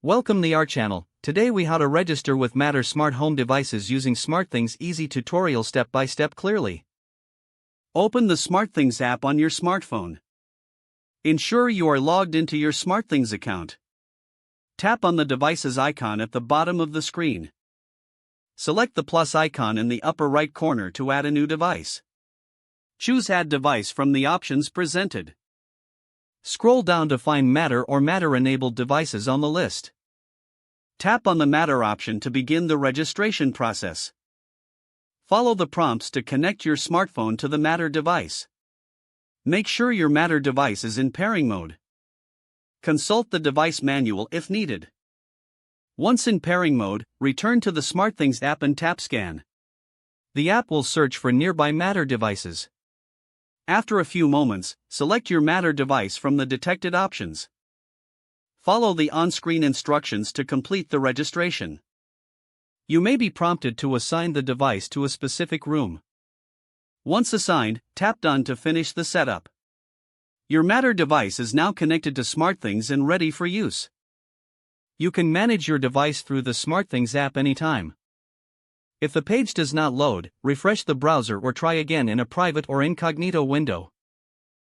Welcome to our channel. Today we how to register with Matter smart home devices using SmartThings easy tutorial step by step clearly. Open the SmartThings app on your smartphone. Ensure you are logged into your SmartThings account. Tap on the device's icon at the bottom of the screen. Select the plus icon in the upper right corner to add a new device. Choose Add Device from the options presented. Scroll down to find Matter or Matter-enabled devices on the list. Tap on the Matter option to begin the registration process. Follow the prompts to connect your smartphone to the Matter device. Make sure your Matter device is in pairing mode. Consult the device manual if needed. Once in pairing mode, return to the SmartThings app and tap Scan. The app will search for nearby Matter devices. After a few moments, select your Matter device from the detected options. Follow the on-screen instructions to complete the registration. You may be prompted to assign the device to a specific room. Once assigned, tap Done to finish the setup. Your Matter device is now connected to SmartThings and ready for use. You can manage your device through the SmartThings app anytime. If the page does not load, refresh the browser or try again in a private or incognito window.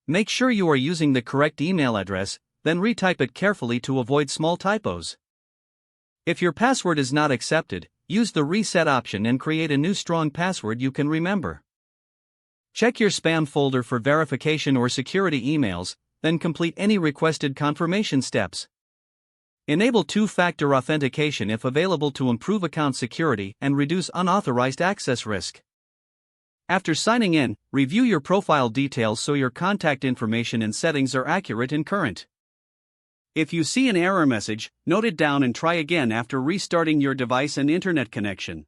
Make sure you are using the correct email address, then retype it carefully to avoid small typos. If your password is not accepted, use the reset option and create a new strong password you can remember. Check your spam folder for verification or security emails, then complete any requested confirmation steps. Enable two-factor authentication if available to improve account security and reduce unauthorized access risk. After signing in, review your profile details so your contact information and settings are accurate and current. If you see an error message, note it down and try again after restarting your device and internet connection.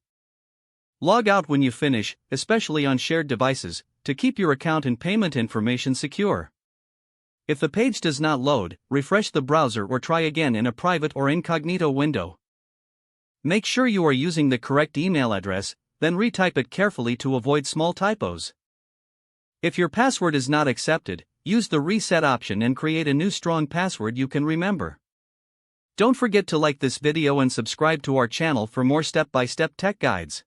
Log out when you finish, especially on shared devices, to keep your account and payment information secure. If the page does not load, refresh the browser or try again in a private or incognito window. Make sure you are using the correct email address, then retype it carefully to avoid small typos. If your password is not accepted, use the reset option and create a new strong password you can remember. Don't forget to like this video and subscribe to our channel for more step-by-step tech guides.